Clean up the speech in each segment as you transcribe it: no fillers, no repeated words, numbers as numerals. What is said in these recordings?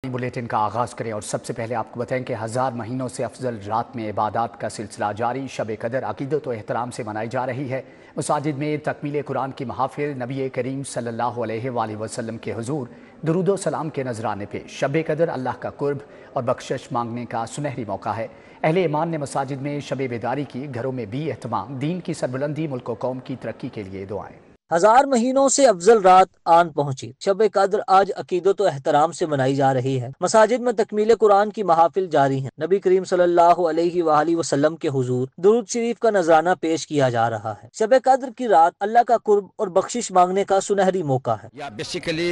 Bulletin का आगाज़ करें और सबसे पहले आपको बताएं कि 1000 महीनों से अफजल रात में इबादत का सिलसिला जारी। शब कदर अकीदत व एहतराम से मनाई जा रही है। मसाजिद में तकमील कुरान की महफिल, नबी करीम सल्लल्लाहु अलैहि वसल्लम के हुजूर दुरूद व सलाम के नजराने पे। शब कदर अल्लाह का कुर्ब और बख्शिश मांगने का सुनहरी मौका है। अहले ईमान ने मसाजिद में शब बेदारी की, घरों में भी एहतमाम, दीन की सरबुलंदी, मुल्क व कौम की तरक्की के लिए दुआएं। 1000 महीनों से अफजल रात आन पहुंची। शब कद्र आज अकीदत व एहतराम से मनाई जा रही है। मसाजिद में तकमील कुरान की महाफिल जारी है। नबी करीम सल्लल्लाहु अलैहि वसल्लम के हुजूर दुरूद शरीफ का नजराना पेश किया जा रहा है। शब कद्र की रात अल्लाह का कुर्ब और बख्शिश मांगने का सुनहरी मौका है। Basically,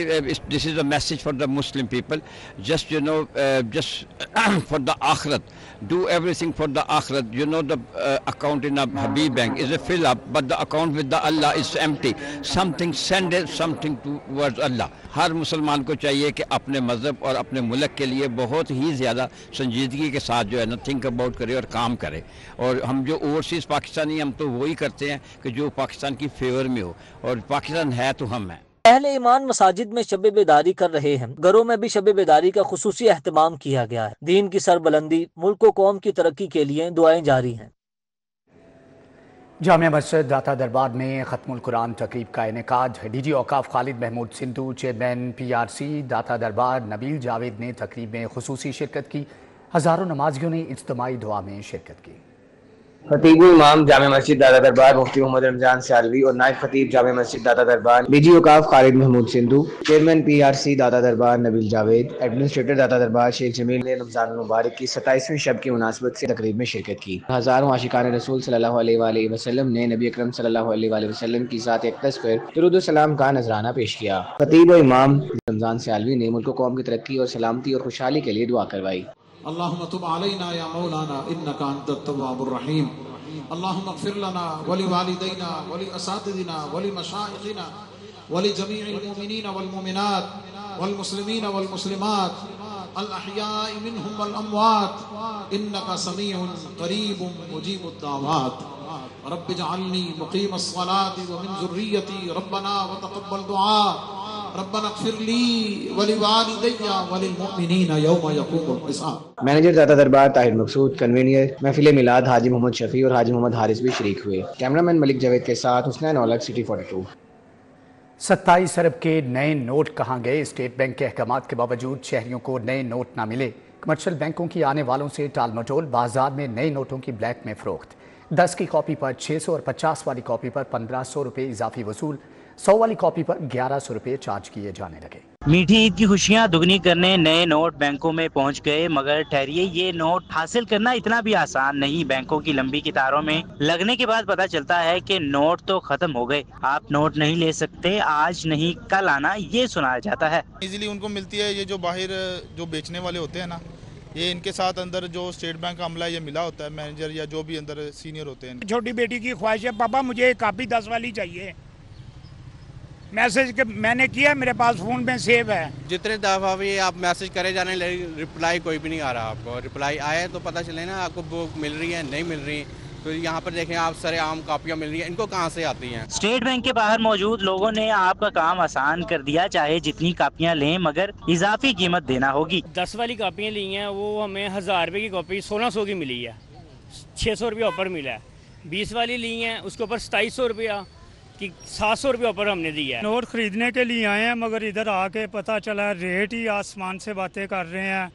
this is a message for the Muslim people. Just for the akhirat. Do everything for the akhirat. The account in a Habib bank is a fill up, but the account with the Allah is empty. Something send something towards Allah. हर मुसलमान को चाहिए कि अपने मज़हब और अपने मुल्क के लिए बहुत ही ज़्यादा संजीदगी के साथ जो है ना थिंक अबाउट करे और काम करे। और हम जो ओवरसीज़ पाकिस्तानी हम तो वही करते हैं कि जो पाकिस्तान की फेवर में हो, और पाकिस्तान है तो हम हैं। अहले ईमान मसाजिद में शब बेदारी कर रहे हैं। घरों में भी शब बेदारी का खुसूसी एहतमाम किया गया है। दीन की सरबुलंदी, मुल्क व कौम की तरक्की के लिए दुआएं जारी हैं। जामिया मस्जिद दाता दरबार में खत्मुल कुरान तकरीब का इनेकाद। डीजी औकाफ खालिद महमूद सिंधु, चेयरमैन PRC दाता दरबार नबील जावेद ने तकरीब में खुसूसी शिरकत की। हज़ारों नमाजियों ने इज्तिमाई दुआ में शिरकत की। खतीब इमाम जामिया मस्जिद दाता दरबार मुफ्ती मोहम्मद रमजान सियालवी और नायब खतीब जामिया मस्जिद दाता दरबार डीजी औकाफ खालिद महमूद सिंधु, चेयरमैन PRC दाता दरबार नबील जावेद, एडमिनिस्ट्रेटर दाता दरबार शेख जमील ने रमजान मुबारक की 27वीं शब की मुनासबत से तकरीब में शिरकत की। हज़ारों आशिकान रसूल सल्लल्लाहु अलैहि वसल्लम ने नबी अकरम सल्लल्लाहु अलैहि वसल्लम की ज़ात अक़दस पर दुरूद व सलाम का नजराना पेश किया। खतीब इमाम रमजान सियालवी ने मुल्क कौम की तरक्की और सलामती और खुशहाली के लिए दुआ करवाई। अल्लाहुम्मा तुब अलैना या मौलाना इन्नका अंतत तव्वाबुर रहीम। अल्लाहुम्मा इग़फिर लना व लिवालिदैना व लिअसातिज़िना व लिमशाइख़िना व लिजमीइल मुमिनीना वल मुमिनात वल मुस्लिमीना वल मुस्लिमात अल अहयाइ मिनहुम वल अमवात इन्नका समीउन क़रीबुम मुजीबुद दावात। रब्बि जअलनी मुक़ीमस सलाति व मिन ज़ुर्रियती रब्बना व तक़ब्बल दुआ। रब्बना इग़फिर ली व लिवालिदैया व लिलमुमिनीना यौम यक़ूमुल हिसाब। मैनेजर दाता दरबार ताहिर मकसूद, कन्वीनियर महफिल मिलाद हाजी मोहम्मद शफी और हाजी मोहम्मद हारिस भी शरीक हुए। कैमरामैन मलिक जावेद के साथ हुसनैन औलख, सिटी 42। 27 अरब के नए नोट कहाँ गए? स्टेट बैंक के अहकामात के बावजूद शहरियों को नए नोट न मिले। कमर्शियल बैंकों की आने वालों से टाल मटोल। बाजार में नए नोटों की ब्लैक में फरोख्त। 10 की कॉपी पर 600 और 50 वाली कॉपी पर 1500 रुपये इजाफी वसूल। 100 वाली कॉपी पर 1100 रुपये चार्ज किए जाने लगे। मीठी ईद की खुशियां दुगनी करने नए नोट बैंकों में पहुंच गए, मगर ठहरिए, ये नोट हासिल करना इतना भी आसान नहीं। बैंकों की लंबी कतारों में लगने के बाद पता चलता है कि नोट तो खत्म हो गए। आप नोट नहीं ले सकते, आज नहीं कल आना, ये सुनाया जाता है। इजीली उनको मिलती है। ये जो बाहर जो बेचने वाले होते हैं ना, ये इनके साथ अंदर जो स्टेट बैंक का अमला ये मिला होता है, मैनेजर या जो भी अंदर सीनियर होते हैं। छोटी बेटी की ख्वाहिश है, पापा मुझे कापी 10 वाली चाहिए। मैसेज मैंने किया, मेरे पास फ़ोन में सेव है। जितने दफ़ा भी आप मैसेज करे जाने रिप्लाई कोई भी नहीं आ रहा आपको। रिप्लाई आए तो पता चले ना आपको वो मिल रही है नहीं मिल रही। तो यहाँ पर देखें आप, सरेआम कापियाँ मिल रही हैं, इनको कहाँ से आती हैं? स्टेट बैंक के बाहर मौजूद लोगों ने आपका काम आसान कर दिया। चाहे जितनी कापियाँ लें, मगर इजाफी कीमत देना होगी। 10 वाली कापियाँ ली हैं, वो हमें 1000 रुपये की कॉपी 1600 की मिली है, 600 रुपये ऑफर मिला है। 20 वाली ली हैं, उसके ऊपर 2700 रुपया कि 700 रुपये ऊपर हमने दिया है। नोट खरीदने के लिए आए हैं, मगर इधर आके पता चला रेट ही आसमान से बातें कर रहे हैं।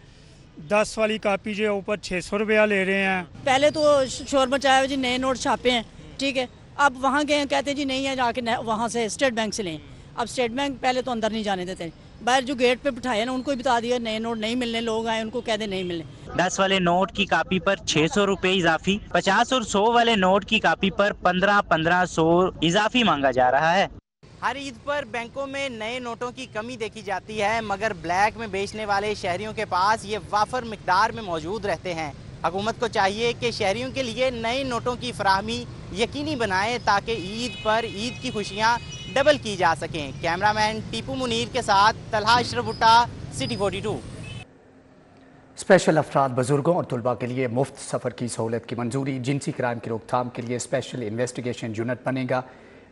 10 वाली कापी जो ऊपर 600 रुपया ले रहे हैं। पहले तो शोर मचाया जी नए नोट छापे हैं, ठीक है। अब वहाँ गए, कहते हैं जी नहीं है, जाके वहाँ से स्टेट बैंक से लें। अब स्टेट बैंक पहले तो अंदर नहीं जाने देते, बाहर जो गेट पे बिठाए ना उनको भी बता दिया नए नोट नहीं मिलने। लोग आए, उनको कहते नहीं मिलने। 10 वाले नोट की कापी पर 600 रुपये इजाफी, 50 और 100 वाले नोट की कापी पर 1500 इजाफी मांगा जा रहा है। हर ईद पर बैंकों में नए नोटों की कमी देखी जाती है, मगर ब्लैक में बेचने वाले शहरियों के पास ये वाफर मिकदार में मौजूद रहते हैं। हुकूमत को चाहिए कि शहरियों के लिए नए नोटों की फराहमी यकीनी बनाए, ताकि ईद पर ईद की खुशियाँ डबल की जा सकें। कैमरामैन टीपू मुनीर के साथ तलहा अशरफ भुट्टा, सिटी 42। स्पेशल अफराद, बुजुर्गों और तुलबा के लिए मुफ्त सफ़र की सहूलत की मंजूरी। जिनसी क्राइम की रोकथाम के लिए स्पेशल इन्वेस्टिगेशन यूनिट बनेगा।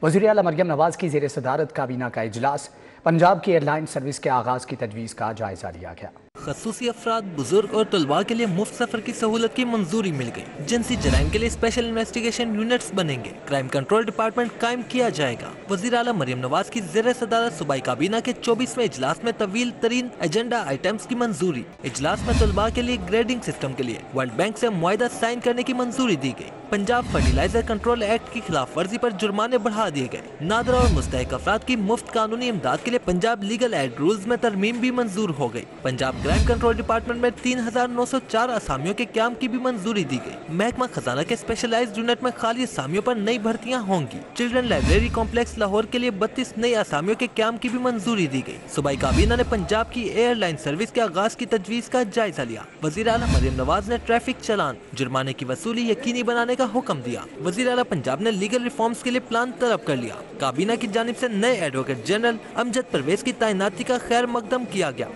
वज़ीर आला मरियम नवाज़ की ज़ेर सदारत काबीना का इजलास। पंजाब की एयरलाइन सर्विस के आगाज़ की तजवीज़ का जायज़ा लिया गया। خصوصی افراد، بزرگ اور طلباء کے لیے مفت سفر کی سہولت کی منظوری مل گئی۔ جنسی جرائم کے لیے اسپیشل انویسٹیگیشن یونٹس بنیں گے۔ کرائم کنٹرول ڈپارٹمنٹ قائم کیا جائے گا۔ وزیر اعلیٰ مریم نواز کی زیر صدارت صوبائی کابینہ کے 24ویں اجلاس میں طویل ترین ایجنڈا آئٹمز کی منظوری۔ اجلاس میں طلباء کے لیے گریڈنگ سسٹم کے لیے ورلڈ بینک سے معاہدہ سائن کرنے کی منظوری دی گئی۔ پنجاب فرٹیلائزر کنٹرول ایکٹ کی خلاف ورزی پر جرمانے بڑھا دیے گئے۔ نادرہ اور مستحق افراد کی مفت قانونی امداد کے لیے پنجاب لیگل ایڈ رولز میں ترمیم بھی منظور ہو گئی۔ پنجاب کرائم کنٹرول ڈپارٹمنٹ میں 3904 اسامیوں کے قیام کی بھی منظوری دی گئی۔ محکمہ خزانہ کے اسپیشلائزڈ یونٹ میں خالی اسامیوں پر نئی بھرتیاں ہوں گی۔ چلڈرن لائبریری کمپلیکس لاہور کے لیے 32 نئی اسامیوں کے قیام کی بھی منظوری دی گئی۔ صوبائی کابینہ نے پنجاب کی ایئر لائن سروس کے آغاز کی تجویز کا جائزہ لیا۔ وزیر اعلیٰ مریم نواز نے ٹریفک چلان، جرمانے کی وصولی یقینی بنانے کا حکم دیا۔ وزیر اعلیٰ پنجاب نے لیگل ریفارمز کے لیے پلان طلب کر لیا۔ کابینہ کی جانب سے نئے ایڈوکیٹ جنرل امجد پرویز کی تعیناتی کا خیر مقدم کیا گیا۔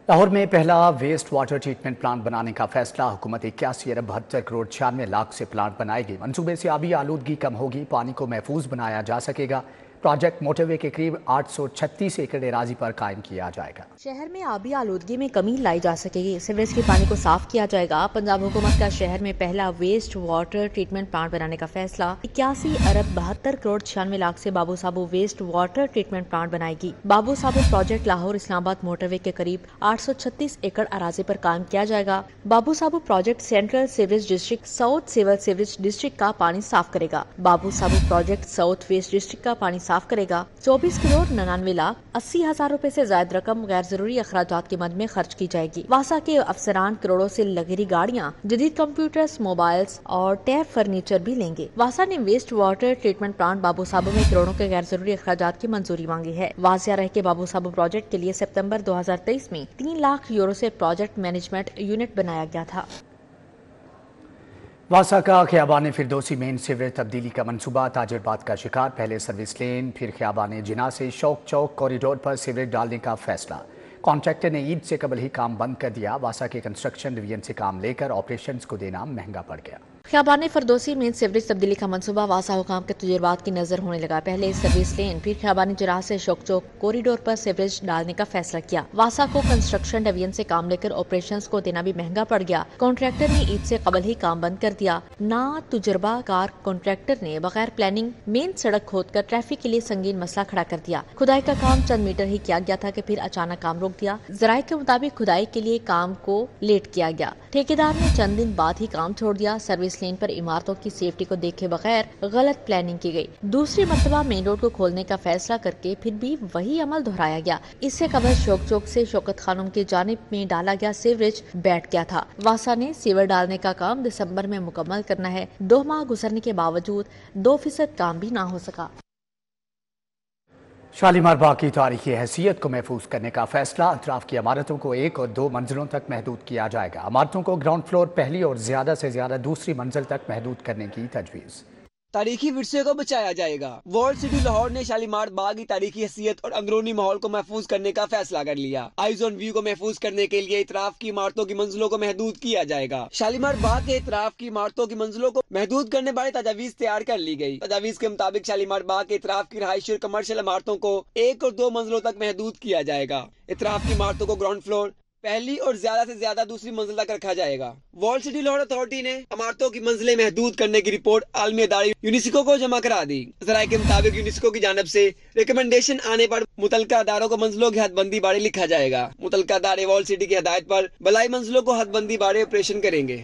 لاہور میں پہلا ویسٹ واٹر ٹریٹمنٹ پلانٹ بنانے کا فیصلہ۔ حکومت 81 ارب 72 کروڑ 96 لاکھ سے پلانٹ بنائے گی۔ منصوبے سے آبی آلودگی کم ہوگی، پانی کو محفوظ بنایا جا سکے گا۔ پروجیکٹ موٹر وے کے قریب 836 ایکڑ اراضی پر قائم کیا جائے گا۔ شہر میں آبی آلودگی میں کمی لائی جا سکے گی، سیوریج کے پانی کو صاف کیا جائے گا۔ پنجاب حکومت کا شہر میں پہلا ویسٹ واٹر ٹریٹمنٹ پلانٹ بنانے کا فیصلہ۔ 81 ارب 72 کروڑ 96 لاکھ سے بابو صابو ویسٹ واٹر ٹریٹمنٹ پلانٹ بنائے گی۔ بابو صابو پروجیکٹ لاہور اسلام آباد موٹر وے کے قریب 836 ایکڑ اراضی پر قائم کیا جائے گا۔ Babu Sabu project central sewerage district, south سول سیوریج ڈسٹرکٹ کا پانی صاف کرے گا۔ Babu Sabu project south west district کا پانی صاف کرے گا۔ 24 کروڑ 99 لاکھ 80 ہزار روپے سے زائد رقم غیر ضروری اخراجات کے مد میں خرچ کی جائے گی۔ واسا کے افسران کروڑوں سے لگیری گاڑیاں، جدید کمپیوٹرز، موبائلز اور ٹیب فرنیچر بھی لیں گے۔ واسا نے ویسٹ واٹر ٹریٹمنٹ پلانٹ بابو صابو میں کروڑوں کے غیر ضروری اخراجات کی منظوری مانگی ہے۔ واضح رہے کہ بابو صابو پروجیکٹ کے لیے سپتمبر 2023 میں 3 لاکھ یورو سے پروجیکٹ مینجمنٹ یونٹ بنایا گیا تھا۔ واسا کا خیابان فردوسی مین سیوریج تبدیلی کا منصوبہ تاجربات کا شکار۔ پہلے سروس لین، پھر خیابان جناح سے شوق چوک کوریڈور پر سیوریج ڈالنے کا فیصلہ۔ کانٹریکٹر نے عید سے قبل ہی کام بند کر دیا۔ واسا کے کنسٹرکشن ڈویژن سے کام لے کر آپریشنز کو دینا مہنگا پڑ گیا۔ خیابان فردوسی میں سیوریج تبدیلی کا منصوبہ واسا حکام کے تجربات کی نظر ہونے لگا۔ پہلے سروس لین، پھر خیابان جناح سے شوق چوک کوریڈور پر سیوریج ڈالنے کا فیصلہ کیا۔ واسا کو کنسٹرکشن ڈویژن سے کام لے کر آپریشنز کو دینا بھی مہنگا پڑ گیا۔ کانٹریکٹر نے عید سے قبل ہی کام بند کر دیا۔ نا تجربہ کار کانٹریکٹر نے بغیر پلاننگ مین سڑک کھود کر ٹریفک کے لیے سنگین مسئلہ کھڑا کر دیا۔ کھدائی کا کام چند میٹر ہی کیا گیا تھا کہ پھر اچانک کام روک دیا۔ ذرائع کے مطابق کھدائی کے لیے کام کو لیٹ کیا گیا۔ ٹھیکیدار نے چند دن بعد ہی کام چھوڑ دیا۔ سروس لین پر عمارتوں کی سیفٹی کو دیکھے بغیر غلط پلاننگ کی گئی۔ دوسری مرتبہ مین روڈ کو کھولنے کا فیصلہ کر کے پھر بھی وہی عمل دہرایا گیا۔ اس سے قبل شوق چوک سے شوکت خانم کی جانب میں ڈالا گیا سیوریج بیٹھ گیا تھا۔ واسا نے سیور ڈالنے کا کام دسمبر میں مکمل کرنا ہے۔ 2 ماہ گزرنے کے باوجود 2% کام بھی نہ ہو سکا۔ شالیمار باغ کی تاریخی حیثیت کو محفوظ کرنے کا فیصلہ۔ اطراف کی عمارتوں کو 1 اور 2 منزلوں تک محدود کیا جائے گا۔ عمارتوں کو گراؤنڈ فلور پہلی اور زیادہ سے زیادہ دوسری منزل تک محدود کرنے کی تجویز۔ تاریخی ورثے کو بچایا جائے گا۔ ورلڈ سٹی لاہور نے شالیمار باغ کی تاریخی حیثیت اور اندرونی ماحول کو محفوظ کرنے کا فیصلہ کر لیا۔ آئیز آن ویو کو محفوظ کرنے کے لیے اطراف کی عمارتوں کی منزلوں کو محدود کیا جائے گا۔ شالیمار باغ کے اطراف کی عمارتوں کی منزلوں کو محدود کرنے والے تجاویز تیار کر لی گئی۔ تجاویز کے مطابق شالیمار باغ کے اطراف کی رہائشی اور کمرشل عمارتوں کو 1 اور 2 منزلوں تک محدود کیا جائے گا۔ اطراف کی عمارتوں کو گراؤنڈ فلور پہلی اور زیادہ سے زیادہ دوسری منزل تک رکھا جائے گا۔ ورلڈ سٹی لاہور اتھارٹی نے عمارتوں کی منزلیں محدود کرنے کی رپورٹ عالمی ادارے یونیسکو کو جمع کرا دی۔ ذرائع کے مطابق یونیسکو کی جانب سے ریکمنڈیشن آنے پر متعلقہ اداروں کو منزلوں کی حد بندی بارے لکھا جائے گا۔ متعلقہ ادارے ورلڈ سٹی کی ہدایت پر بلائی منزلوں کو حد بندی بارے آپریشن کریں گے۔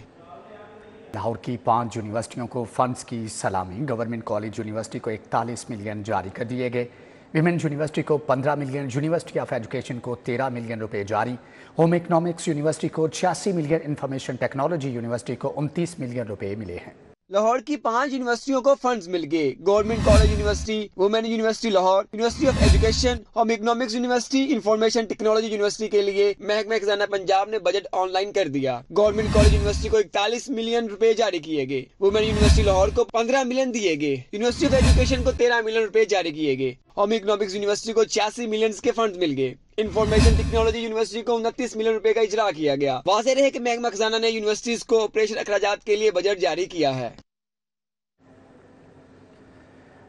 لاہور کی 5 یونیورسٹیوں کو فنڈز کی سلامی۔ گورنمنٹ کالج یونیورسٹی کو 41 ملین جاری کر دیے گئے۔ ویمن یونیورسٹی کو 15 ملین، یونیورسٹی آف ایجوکیشن کو 13 ملین روپے جاری۔ ہوم اکنامکس یونیورسٹی کو 86 ملین، انفارمیشن ٹیکنالوجی یونیورسٹی کو 29 ملین روپے ملے ہیں۔ لاہور کی 5 یونیورسٹیوں کو فنڈز مل گئے۔ Government college university, women university Lahore, university of education, home economics university, information technology university کے لیے محکمہ خزانہ پنجاب نے بجٹ آن لائن کر دیا۔ گورنمنٹ کالج یونیورسٹی کو 41 ملین روپے جاری کیے گئے۔ وومن یونیورسٹی لاہور کو 15 ملین دیے گئے۔ یونیورسٹی آف ایجوکیشن کو 13 ملین روپے جاری کیے گئے۔ ہوم اکنامکس یونیورسٹی کو 86 ملین کے فنڈز مل گئے۔ انفارمیشن ٹیکنالوجی یونیورسٹی کو 29 ملین روپے کا اجرا کیا گیا۔ واضح رہے کہ محکمہ خزانہ نے یونیورسٹیز کو آپریشن اخراجات کے لیے بجٹ جاری کیا ہے۔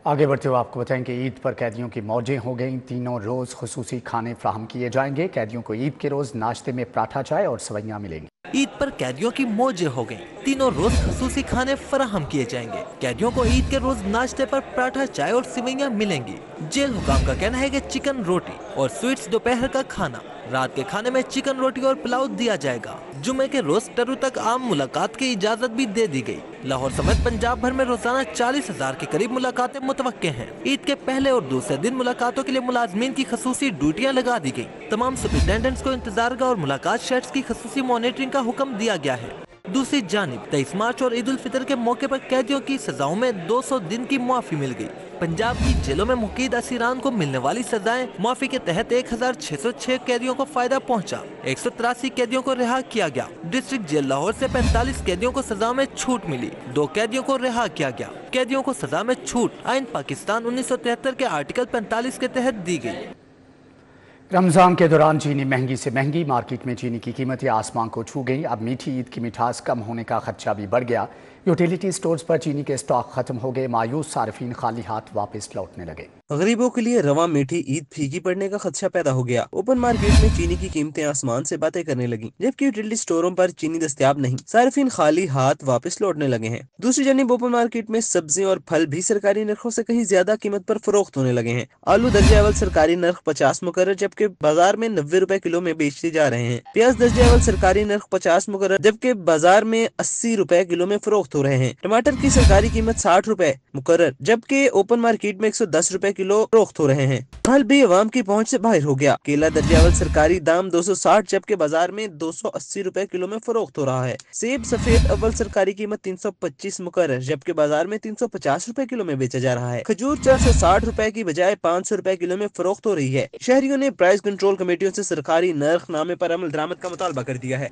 आगे बढ़ते हुए आपको बताएं कि ईद पर कैदियों की मौजें हो गईं। तीनों रोज़ खुसूसी खाने फ्राहम किए जाएंगे। कैदियों को ईद के रोज़ नाश्ते में पराठा, चाय और सवैयां मिलेंगी। ईद पर कैदियों की मौजें हो गईं। तीनों रोज खसूसी खाने फराहम किए जाएंगे। कैदियों को ईद के रोज नाश्ते पर पराठा, चाय और सिवैयां मिलेंगी। जेल हुकाम का कहना है कि चिकन रोटी और स्वीट्स दोपहर का खाना, रात के खाने में चिकन रोटी और पुलाव दिया जाएगा। जुमे के रोज टरू तक आम मुलाकात की इजाजत भी दे दी गई। लाहौर समेत पंजाब भर में रोजाना 40,000 के करीब मुलाकातें मुतवक्के हैं। ईद के पहले और दूसरे दिन मुलाकातों के लिए मुलाजमीन की खसूसी ड्यूटियां लगा दी गई। तमाम सुपरिटेंडेंट्स को इंतजारगाह और मुलाकात शेड्स की खसूसी मॉनिटरिंग का हुक्म दिया गया है। दूसरी जानिब 23 मार्च और ईद उल फितर के मौके पर कैदियों की सजाओं में 200 दिन की मुआफी मिल गई। पंजाब की जेलों में मुकीद असीरान को मिलने वाली सजाएं मुआफी के तहत 1606 कैदियों को फायदा पहुंचा। 183 कैदियों को रिहा किया गया। डिस्ट्रिक्ट जेल लाहौर से 45 कैदियों को सजा में छूट मिली। 2 कैदियों को रिहा किया गया। कैदियों को सजा में छूट आइन पाकिस्तान 1973 के आर्टिकल 45 के तहत दी गई। रमज़ान के दौरान चीनी महंगी से महंगी। मार्केट में चीनी की कीमतें आसमान को छू गई। अब मीठी ईद की मिठास कम होने का खदशा भी बढ़ गया। यूटिलिटी स्टोर्स पर चीनी के स्टॉक खत्म हो गए। मायूस सार्फिन खाली हाथ वापस लौटने लगे। गरीबों के लिए रवा मीठी ईद फीकी पड़ने का खदशा पैदा हो गया। ओपन मार्केट में चीनी की कीमतें आसमान से बातें करने लगी, जबकि यूटिलिटी स्टोरों पर चीनी दस्तयाब नहीं। सार्फिन खाली हाथ वापस लौटने लगे हैं। दूसरी जानिब ओपन मार्केट में सब्जी और फल भी सरकारी नर्खों से कहीं ज्यादा कीमत पर फरोख्त होने लगे हैं। आलू दर्जे अवल सरकारी नर्ख 50 मुकर्रर, जबकि बाजार में 90 रुपए किलो में बेचे जा रहे हैं। प्याज दर्जे अवल सरकारी नर्ख 50 मुकर्रर, जबकि बाजार में 80 रुपए किलो में फरोख्त हो रहे हैं। टमाटर की सरकारी कीमत 60 रुपए मुकर्रर, जबकि ओपन मार्केट में 110 रुपए किलो फरोख्त हो रहे हैं। फल भी अवाम की पहुंच से बाहर हो गया। केला दर्जे अवल सरकारी दाम 260, जबकि बाजार में 280 रुपए किलो में फरोख्त हो रहा है। सेब सफेद अव्वल सरकारी कीमत 325 मुकर्रर, जबकि बाजार में 350 रुपए किलो में बेचा जा रहा है। खजूर 460 रुपए की बजाय 500 रुपए किलो में फरोख्त हो रही है। शहरियों ने प्राइस कंट्रोल कमेटियों से सरकारी नर्ख नामे पर अमल दरामद का मुतालबा कर दिया है।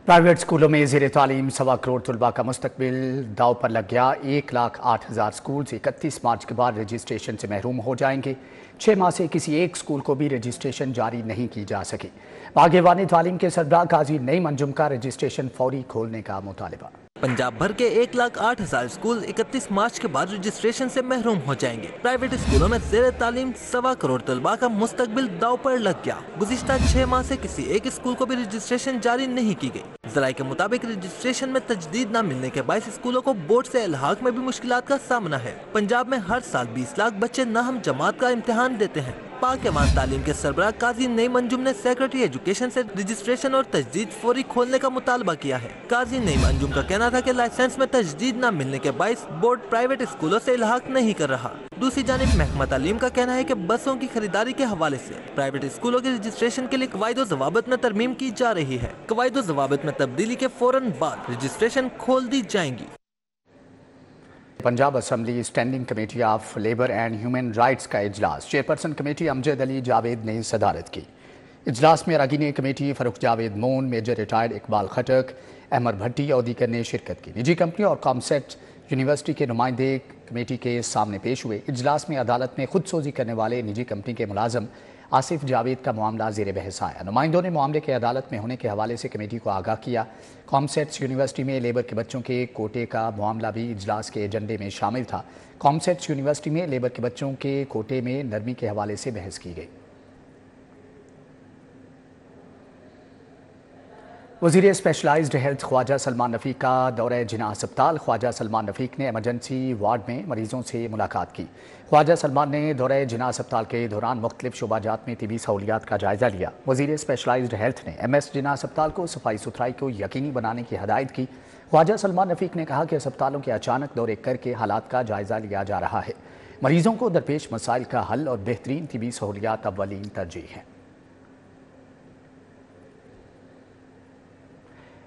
प्राइवेट स्कूलों में ज़ेर तालीम 1.25 करोड़ तलबा का मुस्तकबिल दाव पर लग गया। 1,08,000 स्कूल 31 मार्च के बाद रजिस्ट्रेशन से महरूम हो जाएंगे। 6 माह से किसी एक स्कूल को भी रजिस्ट्रेशन जारी नहीं की जा सकी। बागेवानी तालीम के सरबराह काजी नईम अंजुम का रजिस्ट्रेशन फौरी खोलने का मुतालबा। पंजाब भर के 1,08,000 स्कूल 31 मार्च के बाद रजिस्ट्रेशन से महरूम हो जाएंगे। प्राइवेट स्कूलों में ज़ेर तालीम 1.25 करोड़ तलबा का मुस्तकबिल दाव पर लग गया। गुज़िश्ता 6 माह से किसी एक स्कूल को भी रजिस्ट्रेशन जारी नहीं की गई। ज़राए के मुताबिक रजिस्ट्रेशन में तजदीद न मिलने के बायस स्कूलों को बोर्ड से इल्हाक में भी मुश्किलात का सामना है। पंजाब में हर साल 20 लाख बच्चे नाहम जमात का इम्तिहान देते हैं। पाक-ए-मान तालीम के सरबराह काजी नईम अंजुम ने सेक्रेटरी एजुकेशन से रजिस्ट्रेशन और तजदीद फौरी खोलने का मुतालबा किया है। काजी नईम अंजुम का कहना था कि लाइसेंस में तजदीद न मिलने के बायस बोर्ड प्राइवेट स्कूलों से इल्हाक नहीं कर रहा। दूसरी जानिब महकमा तालीम का कहना है कि बसों की खरीदारी के हवाले से प्राइवेट स्कूलों के रजिस्ट्रेशन के लिए कवायद ज़वाबित में तरमीम की जा रही है। कवायद ज़वाबित में तब्दीली के फौरन बाद रजिस्ट्रेशन खोल दी जाएंगी। Punjab assembly standing committee of labour and human rights का इजलास चेयरपर्सन कमेटी अमजद अली जावेद ने सदारत की। इजलास में अरकान कमेटी फरुख जावेद मोन, मेजर रिटायर्ड इकबाल खटक, अहमद भट्टी और दीगर ने शिरकत की। निजी कंपनी और कॉमसेट यूनिवर्सिटी के नुमाइंदे कमेटी के सामने पेश हुए। इजलास में अदालत में खुदसोजी करने वाले निजी कंपनी के मुलाजम आसिफ जावेद का मामला ज़ेर बहस आया। नुमाइंदों ने मामले के अदालत में होने के हवाले से कमेटी को आगाह किया। कॉमसेट्स यूनिवर्सिटी में लेबर के बच्चों के कोटे का मामला भी इजलास के एजेंडे में शामिल था। कॉमसेट्स यूनिवर्सिटी में लेबर के बच्चों के कोटे में नरमी के हवाले से बहस की गई। वज़ीर स्पेशलाइज्ड हेल्थ ख्वाजा सलमान रफ़ीक का दौरे जिना अस्पताल। ख्वाजा सलमान रफ़ीक ने एमरजेंसी वार्ड में मरीजों से मुलाकात की। ख्वाजा सलमान ने दौरे जिना अस्पताल के दौरान मुख्तलिफ शोबाजात में तिबी सहूलियात का जायज़ा लिया। वज़ीर स्पेशलाइज्ड हेल्थ ने MS जिना अस्पताल को सफाई सुथराई को यकीनी बनाने की हदायत की। ख्वाजा सलमान रफ़ीक ने कहा कि अस्पतालों के अचानक दौरे करके हालात का जायज़ा लिया जा रहा है। मरीजों को दरपेश मसाइल का हल और बेहतरीन तिबी सहूलियात अव्वलीन तरजीह हैं।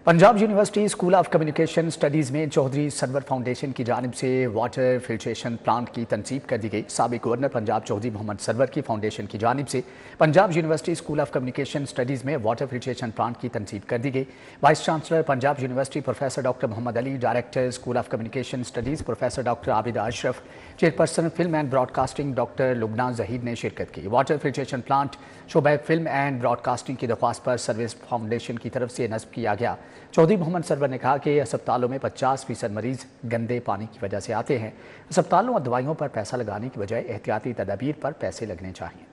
Punjab university school of communication studies में चौधरी सरवर फाउंडेशन की जानिब से वाटर फिल्ट्रेशन प्लांट की तनसीब कर दी गई। साबिक गवर्नर पंजाब चौधरी मोहम्मद सरवर की फाउंडेशन की जानिब से Punjab university school of communication studies में वाटर फिल्ट्रेशन प्लांट की तनसीब कर दी गई। Vice chancellor Punjab university professor doctor Mohammad Ali, director school of communication studies professor doctor Abida Ashraf, chairperson film and broadcasting doctor Lubna Zaheer ने शिरकत की। वाटर फिल्ट्रेशन प्लांट शोबा फिल्म एंड ब्रॉडकास्टिंग की दरख्वास्त पर सर्विस फाउंडेशन की तरफ से नस्ब किया गया। चौधरी मोहम्मद सरवर ने कहा कि अस्पतालों में 50% मरीज गंदे पानी की वजह से आते हैं। अस्पतालों और दवाइयों पर पैसा लगाने की बजाय एहतियाती तदाबीर पर पैसे लगने चाहिए।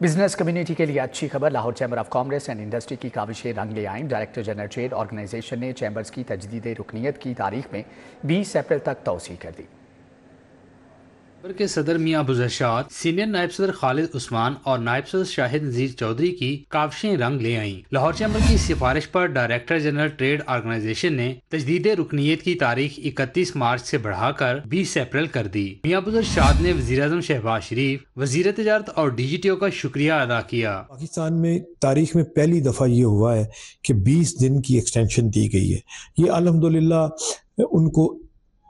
बिजनेस कम्युनिटी के लिए अच्छी खबर, Lahore chamber of commerce and industry की काविशें रंग ले आईं। डायरेक्टर जनरल ट्रेड ऑर्गेनाइजेशन ने चैम्बर्स की तजदीद रुकनीत की तारीख में 20 अप्रैल तक तौसीह कर दी। चैम्बर के सदर मियां अबू जरशाद, सीनियर नायब सदर खालिद उस्मान और नायब सदर शाहिद नजीर चौधरी की काविशें रंग ले आईं। लाहौर चैम्बर की सिफारिश पर डायरेक्टर जनरल ट्रेड ऑर्गेनाइजेशन ने तजदीद रुकनीत की तारीख 31 मार्च से बढ़ाकर 20 अप्रैल कर दी। मियां अबू जरशाद ने वज़ीर-ए-आज़म शहबाज शरीफ, वज़ीर तिजारत और DGTO का शुक्रिया अदा किया। पाकिस्तान में तारीख में पहली दफ़ा ये हुआ है कि 20 दिन की एक्सटेंशन दी गई है। ये अल्हम्दुलिल्लाह उनको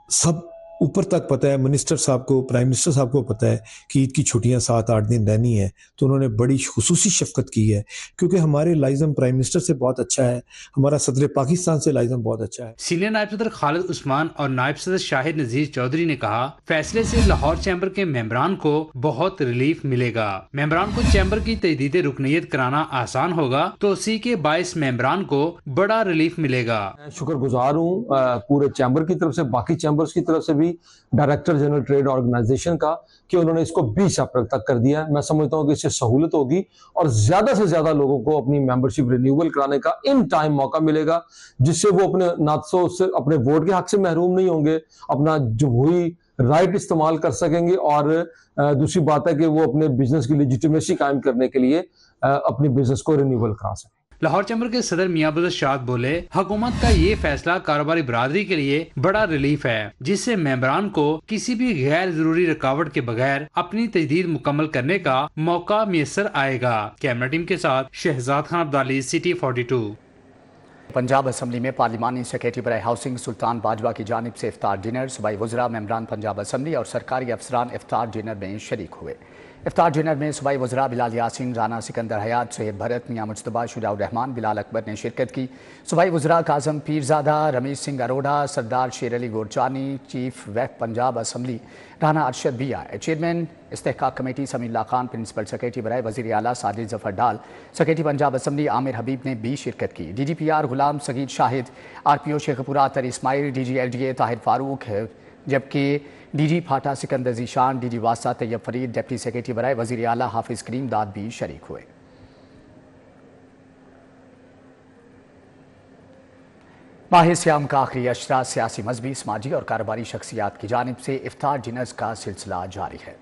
सब ऊपर तक पता है, मिनिस्टर साहब को, प्राइम मिनिस्टर साहब को पता है कि ईद की छुट्टियां 7-8 दिन रहनी है, तो उन्होंने बड़ी खुसूसी शफकत की है, क्योंकि हमारे लाइज़म प्राइम मिनिस्टर से बहुत अच्छा है, हमारा सदर पाकिस्तान से लाइज़म बहुत अच्छा है। सीनियर नायब सदर खालिद उस्मान और नायब सदर शाहिद नजीर चौधरी ने कहा, फैसले से लाहौर चैम्बर के मेंबरान को बहुत रिलीफ मिलेगा। मेंबरान को चैम्बर की तजदीद रुकनीत कराना आसान होगा, तो उसी के बायस मेंबरान को बड़ा रिलीफ मिलेगा। शुक्रगुजार हूँ पूरे चैम्बर की तरफ से, बाकी चैम्बर्स की तरफ से भी, डायरेक्टर जनरल ट्रेड ऑर्गेनाइजेशन का, कि उन्होंने इसको 20 अप्रैल तक कर दिया। मैं समझता हूँ कि इससे सहूलत होगी और ज्यादा से ज्यादा लोगों को अपनी मेंबरशिप रिन्यूअल कराने का इन टाइम मौका मिलेगा, जिससे वो अपने ना तो अपने वोट के हक से महरूम नहीं होंगे, अपना जमहूरी राइट इस्तेमाल कर सकेंगे, और दूसरी बात है कि वो अपने बिजनेस की लेजिटिमेसी कायम करने के लिए अपनी बिजनेस को रिन्यूअल करा सकें। लाहौर चैम्बर के सदर मियां अबू जरशाद बोले, हुकूमत का ये फैसला कारोबारी बरादरी के लिए बड़ा रिलीफ है, जिससे मेंबरान को किसी भी गैर जरूरी रुकावट के बगैर अपनी तजदीद मुकम्मल करने का मौका मैसर आएगा। कैमरा टीम के साथ शहजाद खान अब्दाली, सिटी 42। पंजाब असम्बली में पार्लिमानी सेक्रेटरी बराए हाउसिंग सुल्तान बाजवा की जानिब से इफ्तार डिनर, सूबाई वज़रा, मेंबरान पंजाब असम्बली और सरकारी अफसरान इफ्तार डिनर में शरीक हुए। इफ्तार डिनर में सूबाई वज़रा बिलाल यासीन, राना सिकंदर हयात, सैयद भरत, मियां मुज्तबा, शुजाउर रहमान, बिलाल अकबर ने शिरकत की। सूबाई वज़रा काज़म Pirzada, Ramesh Singh Arora, Sardar Sher Ali Gorchani, chief whip Punjab assembly Rana Arshad भी आए। चेयरमैन इस्तेहकाक committee Samiullah Khan, principal secretary बराए वज़ीर आला साजिद ज़फ़र डाल, सेक्रेटरी पंजाब असम्बली आमिर हबीब ने भी शिरकत की। DGPR गुलाम सगीर शाहिद, RPO शेखपुरा अतर इस्माइल, DG LDA ताहिर फारूक, जबकि DG फाटा सिकंदर ज़ीशान, DG वासा तैयब फरीद, डिप्टी सेक्रेटरी बराए वज़ीर आला हाफिज़ करीम दाद भी शरीक हुए। माह सियाम का आखिरी अशरा सियासी, मजहबी, समाजी और कारोबारी शख्सियात की जानिब से इफ्तार डिनर्स का सिलसिला जारी है।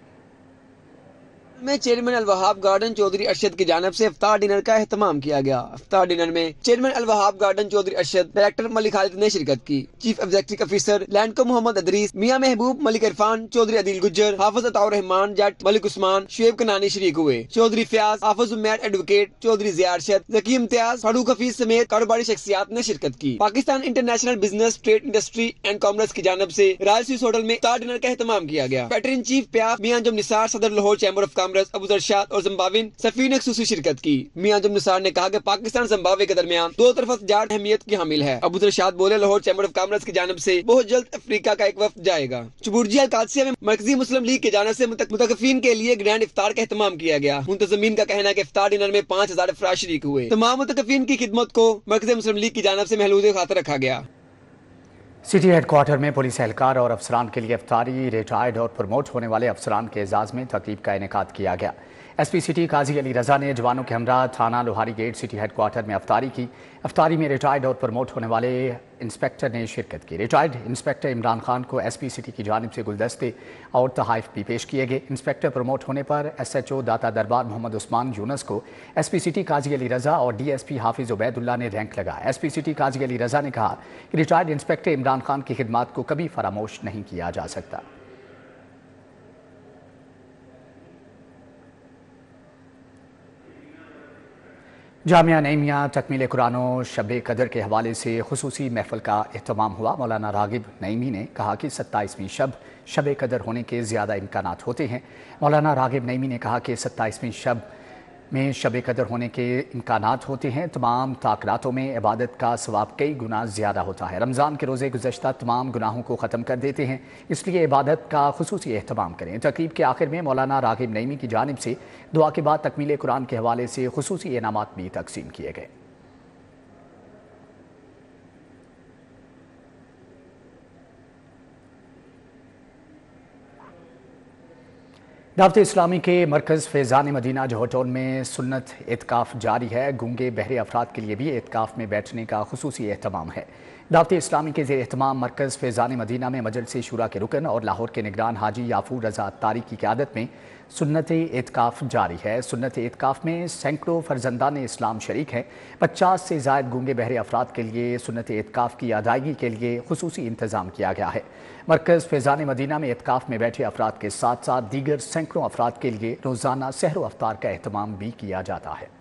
में चेयरमैन अल वहाब गार्डन चौधरी अरशद की जानिब से इफ्तार डिनर का एहतमाम किया गया। इफ्तार डिनर में chairman Al Wahab garden Chaudhry Arshad, director Malik Khalid ने शिरकत की। Chief executive officer Landco Mohammad Idrees, Mian Mehboob, Malik Irfan, Chaudhary Adeel Gujjar, हाफिज अताउर रहमान जट, मलिक उस्मान, शुएब कनानी शरीक हुए। चौधरी फयाज, हाफिज उम्मैद एडवोकेट, चौधरी जिया अरशद, जकी इम्तियाज, फारूक हफीज समेत कारोबारी शख्सियात ने शिरकत की। Pakistan international business, trade, industry and commerce की जानिब से रॉयल स्विस होटल में इफ्तार डिनर का एहतमाम किया गया। वेटरन चीफ प्याफ मियां अंजुम निसार, सदर Lahore chamber of commerce Abu जरशाद और जिम्बाब्वेन सफीर ने खुसूसी शिरकत की। मियां अंजुम निसार ने कहा कि पाकिस्तान जिम्बाब्वे के दरमियान दो तरफा तजारत अहमियत की हामिल है। अबू जरशाद बोले, लाहौर चैम्बर ऑफ कॉमर्स की जानिब से बहुत जल्द अफ्रीका का एक वफ्द जाएगा। चुबुर्जी अल-कादसिया में मरकजी मुस्लिम लीग की जानिब से मुतकफीन के लिए ग्रैंड इफ्तार का एहतमाम किया गया। मुंतजमीन का कहना है कि इफ्तार डिनर में 5000 अफराद शरीक हुए। तमाम मुतकफीन की खिदमत को मरकजी मुस्लिम लीग की जानिब से महलूद खातिर रखा गया। सिटी हेडक्वार्टर में पुलिस एहलकार और अफसरान के लिए इफ्तारी, रिटायर्ड और प्रमोट होने वाले अफसरान के एजाज में तकरीब का इनेकाद किया गया। SP सिटी काजी अली रजा ने जवानों के हमरा थाना लोहारी गेट सिटी हेडक्वार्टर में अफ्तारी की। अफ्तारी में रिटायर्ड और प्रमोट होने वाले इंस्पेक्टर ने शिरकत की। रिटायर्ड इंस्पेक्टर इमरान खान को SP सिटी की जानिब से गुलदस्ते और तहाइफ भी पेश किए गए। इंस्पेक्टर प्रमोट होने पर SHO दाता दरबार मोहम्मद उस्मान यूनस को SP सिटी काजी अली रजा और DSP हाफिज उबैदुल्ला ने रैंक लगाया। SP सिटी काजी अली रजा ने कहा कि रिटायर्ड इंस्पेक्टर इमरान खान की खिदमात को कभी फरामोश नहीं किया जा सकता। जामिया नईमिया तकमील कुरान शब कदर के हवाले से खुसूसी महफिल का एहतमाम हुआ। मौलाना रागिब नईमी ने कहा कि 27वीं शब कदर होने के ज़्यादा इम्कानात होते हैं। मौलाना रागिब नईमी ने कहा कि 27वीं शब में शब कदर होने के इम्कानात होते हैं। तमाम ताक़रातों में इबादत का सवाब कई गुना ज़्यादा होता है। रमज़ान के रोज़े गुज़श्ता तमाम गुनाहों को ख़त्म कर देते हैं, इसलिए इबादत का खुसूसी एहतमाम करें। तक़रीब के आखिर में मौलाना राग़िब नईमी की जानिब से दुआ के बाद तकमील कुरान के हवाले से खुसूसी इनामात भी तक़सीम किए गए। दावत इस्लामी के मरकज़ फैज़ान मदीना जोहटोन में सुन्नत एतकाफ़ जारी है। गूंगे बहरे अफराद के लिए भी एतकाफ़ में बैठने का खुसूसी एहतमाम है। दावत इस्लामी के ज़ेर एहतमाम मरकज़ फैज़ान मदीना में मजलिस शूरा के रुकन और लाहौर के निगरान हाजी याफूर रज़ा तारी की क़यादत में सुन्नत एतकाफ़ जारी है। सुन्नत एतकाफ़ में सैकड़ों फ़र्जंदान इस्लाम शरीक हैं। 50 से ज़ायद गूंगे बहरे अफराद के लिए सुन्नत एतकाफ़ की अदायगी के लिए खुसूसी इंतज़ाम किया गया है। मरकज़ फैज़ान मदीना में एतकाफ़ में बैठे अफराद के साथ साथ दीगर सैकड़ों अफराद के लिए रोज़ाना सहर व अफ्तार का एहतमाम भी किया जाता है।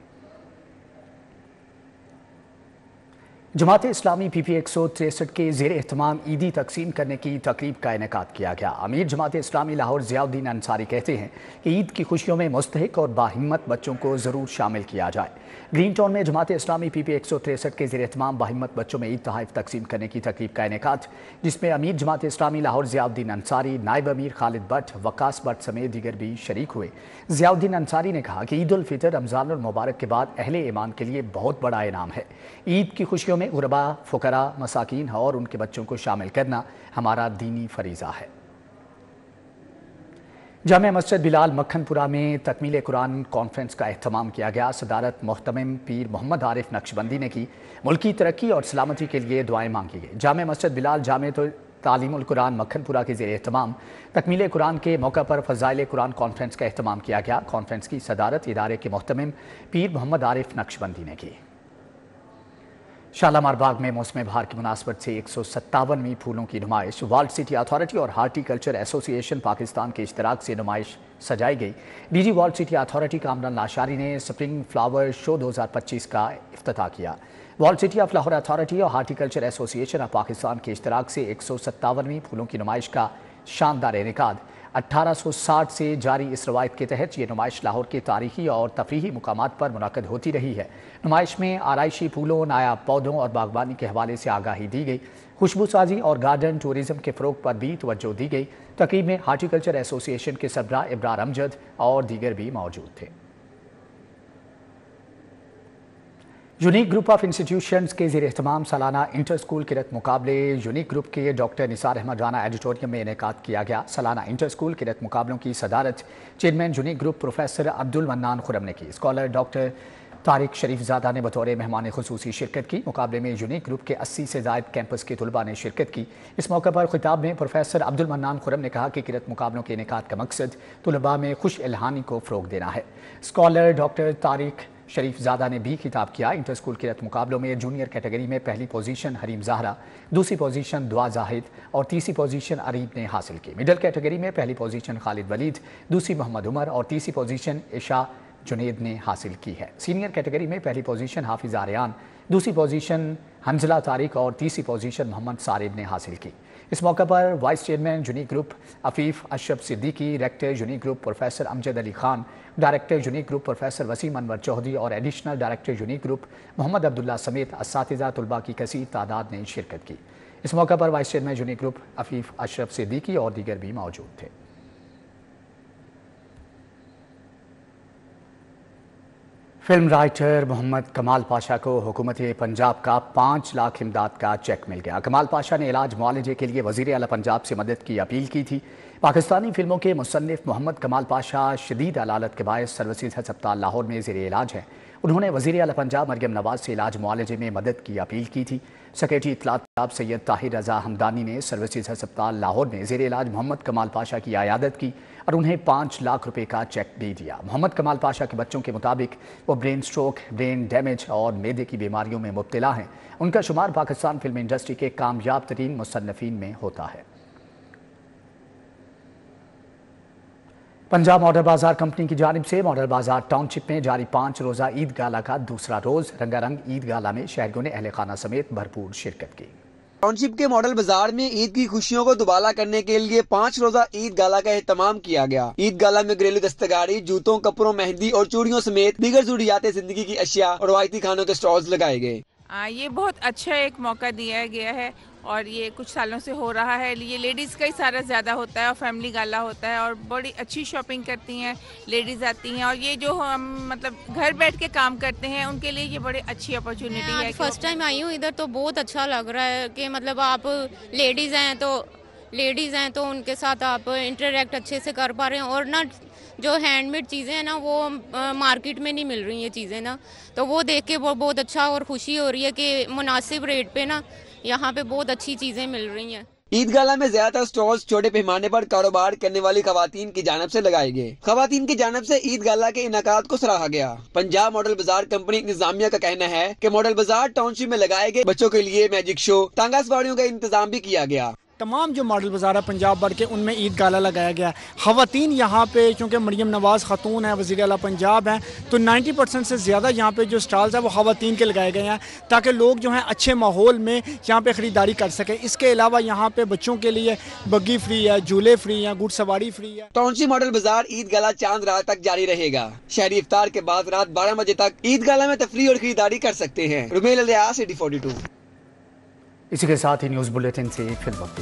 जमात इस्लामी PP 163 के ज़ेर एहतमाम ईदी तकसीम करने की तकरीब का इनेकाद किया गया। अमीर जमात इस्लामी लाहौर ज़ियाउद्दीन अंसारी कहते हैं कि ईद की खुशियों में मुस्तहिक और बाहिम्मत बच्चों को ज़रूर शामिल किया जाए। ग्रीन टाउन में जमात इस्लामी PP 163 के ज़ेर एहतमाम बाहिम्मत बच्चों में ईद तोहफ़ तकसीम करने की तकरीब का इनेकाद, जिसमें अमीर जमात इस्लामी लाहौर ज़ियाउद्दीन अंसारी, नायब अमीर खालिद भट्ट, वकास भट्ट समेत दीगर भी शरीक हुए। ज़ियाउद्दीन अंसारी ने कहा कि ईद उल फितर रमज़ान मुबारक के बाद अहले ईमान के लिए बहुत बड़ा इनाम है। ईद की खुशियों में गुरबा, फुकरा, मसाकीन और उनके बच्चों को शामिल करना हमारा दीनी फरीज़ा है। जामे मस्जिद बिलाल मक्खनपुरा में तकमील कुरान कॉन्फ्रेंस का एहतमाम किया गया। सदारत मोहतमिम पीर मोहम्मद आरिफ नक्शबंदी ने की। मुल्की तरक्की और सलामती के लिए दुआएं मांगी गई। जामे मस्जिद बिलाल जामे तो तालीमुल कुरान मक्खनपुरा के ज़ेर एहतमाम तकमील कुरान के मौका पर फ़ज़ाइल कुरान कॉन्फ्रेंस का एहतमाम किया गया। कॉन्फ्रेंस की सदारत इदारे के मोहतमिम पीर मोहम्मद आरिफ नक्शबंदी ने की। शालामार बाग में मौसम बहार की मुनासबत से 157वीं फूलों की नुमाइश वर्ल्ड सिटी अथॉरिटी और हार्टिकल्चर एसोसिएशन पाकिस्तान के इश्तराक से नुमाइश सजाई गई। DG world city authority Kamran Lashari ने स्प्रिंग फ्लावर शो 2025 का इफ्तिताह किया। World city of Lahore authority और हार्टिकल्चर एसोसिएशन ऑफ पाकिस्तान के इश्तराक से 157वीं फूलों की नुमाइश का शानदार इनेकाद 1860 से जारी इस रवायत के तहत ये नुमाइश लाहौर के तारीखी और तफरीही मुकामात पर मुनक़द होती रही है। नुमाइश में आराइशी फूलों, नायाब पौधों और बागबानी के हवाले से आगाही दी गई। खुशबू साजी और गार्डन टूरिज़म के फ़रोग़ पर भी तवज्जो दी गई। तक़रीब में हार्टिकल्चर एसोसिएशन के सरबराह इब्रार अमजद और दीगर भी मौजूद थे। यूनिक ग्रुप ऑफ इंस्टीट्यूशंस के ज़ेर एहतमाम सालाना इंटर स्कूल किरत मुकाबले यूनिक ग्रुप के डॉक्टर निसार अहमद राना एडिटोरियम में इनेकाद किया गया। सालाना इंटर स्कूल किरत मुकाबलों की सदारत chairman Unique Group professor Abdul mannan Khurram ने की। स्कॉलर डॉक्टर तारिक शरीफ ज़ादा ने बतौर मेहमान खुसूसी शिरकत की। मुकाबले में यूनिक ग्रुप के 80 से ज़ायद कैंपस के तलबा ने शिरकत की। इस मौके पर खिताब में प्रोफेसर अब्दुल मन्नान खुरम ने कहा कि किरत मुकाबलों के इनेकाद का मकसद तलबा में खुश इल्हानी को फ़रोग़ देना है। स्कॉलर डॉक्टर तारिक शरीफ ज़ादा ने भी खिताब किया। इंटर स्कूल किरत मुकाबलों में जूनियर कैटेगरी में पहली पोजीशन हरीम ज़हरा, दूसरी पोजीशन दुआ जाहिद और तीसरी पोजीशन अरीब ने हासिल की। मिडल कैटेगरी में पहली पोजीशन खालिद वलीद, दूसरी मोहम्मद उमर और तीसरी पोजीशन इशा जुनेद ने हासिल की है। सीनियर कैटेगरी में पहली पोजीशन हाफिज़ आर्यान, दूसरी पोजीशन हंजला तारिक और तीसरी पोजीशन मोहम्मद सारिब ने हासिल की। इस मौके पर vice chairman Unique Group Afif Ashraf Siddiqui, rector Unique Group professor Amjad Ali Khan, director Unique Group professor Waseem Anwar Chaudhry और additional director Unique Group Mohammad Abdullah समेत असातिज़ा तलबा की कसीर तादाद ने शिरकत की। इस मौके पर vice chairman Unique Group Afif Ashraf Siddiqui और दीगर भी मौजूद थे। फिल्म राइटर मोहम्मद कमाल पाशा को हुकूमत पंजाब का 5 लाख इमदाद का चेक मिल गया। कमाल पाशा ने इलाज मुआलजे के लिए वज़ीर आला पंजाब से मदद की अपील की थी। पाकिस्तानी फिल्मों के मुसन्निफ मोहम्मद कमाल पाशा शदीद अलालत के बायस सर्विसेज अस्पताल लाहौर में ज़ेर इलाज है। उन्होंने वज़ीर आला पंजाब मरियम नवाज से इलाज मुआलजे में मदद की अपील की थी। सेक्रेटरी इत्तलात पंजाब सैयद ताहिर रज़ा हमदानी ने सर्विसेज अस्पताल लाहौर में ज़ेर इलाज मोहम्मद कमाल पाशा की आयादत की और उन्हें 5 लाख रुपए का चेक भी दिया। मोहम्मद कमाल पाशा के बच्चों के मुताबिक वो ब्रेन स्ट्रोक, ब्रेन डैमेज और मैदे की बीमारियों में मुब्तला हैं। उनका शुमार पाकिस्तान फिल्म इंडस्ट्री के कामयाब तरीन मुसन्निफीन में होता है। पंजाब मॉडल बाजार कंपनी की जानिब से मॉडल बाजार टाउनशिप में जारी 5 रोज़ा ईद गाला का दूसरा रोज़ रंगारंग ईद गाला में शहरियों ने अहले खाना समेत भरपूर शिरकत की। टाउनशिप के मॉडल बाजार में ईद की खुशियों को दुबाला करने के लिए 5 रोजा ईद गाला का एहतमाम किया गया। ईद गाला में घरेलू दस्तकारी, जूतों, कपड़ों, मेहंदी और चूड़ियों समेत दीगर जरूरियात जिंदगी की अशिया और रवायती खानों के स्टॉल्स लगाए गए। ये बहुत अच्छा एक मौका दिया गया है और ये कुछ सालों से हो रहा है। ये लेडीज़ का ही सारा ज़्यादा होता है और फैमिली गाला होता है और बड़ी अच्छी शॉपिंग करती हैं लेडीज़ आती हैं, और ये जो हम मतलब घर बैठ के काम करते हैं उनके लिए ये बड़ी अच्छी अपॉर्चुनिटी है। फर्स्ट टाइम आई हूँ इधर, तो बहुत अच्छा लग रहा है कि मतलब आप लेडीज़ हैं तो उनके साथ आप इंटरेक्ट अच्छे से कर पा रहे हैं, और ना जो हैंडमेड चीज़ें हैं ना वो मार्केट में नहीं मिल रही ये चीज़ें ना, तो वो देख के वो बहुत अच्छा और खुशी हो रही है कि मुनासिब रेट पे ना यहाँ पे बहुत अच्छी चीज़ें मिल रही हैं। ईद गाला में ज्यादातर स्टॉल्स छोटे पैमाने पर कारोबार करने वाली खवातीन की जानिब से लगाए गए। खवातीन की जानिब से ईद गाला के इनाकात को सराहा गया। पंजाब मॉडल बाजार कंपनी इंतजामिया का कहना है कि मॉडल बाजार टाउनशिप में लगाए गए बच्चों के लिए मैजिक शो, तांगा सवारियों का इंतजाम भी किया गया। तमाम जो मॉडल बाज़ार है पंजाब भर के उनमें ईद गाला लगाया गया। ख़वातीन यहाँ पे चूँकि मरियम नवाज़ खातून है, वज़ीर आला पंजाब हैं, तो 90% से ज़्यादा यहाँ पे जो स्टॉल्स हैं वो ख़वातीन के लगाए गए हैं ताकि लोग जो हैं अच्छे माहौल में यहाँ पे ख़रीदारी कर सकें। इसके अलावा यहाँ पे बच्चों के लिए बग्गी फ्री है, झूले फ्री हैं, घुड़ सवारी फ्री है। टाउनशिप मॉडल बाजार ईद गाला चांद रात तक जारी रहेगा। शहरी इफ्तार के बाद रात 12 बजे तक ईद गाला में तफरीह और खरीदारी कर सकते हैं। Rumel alias, AD42। इसी के साथ ही न्यूज़ बुलेटिन से फिर वक्त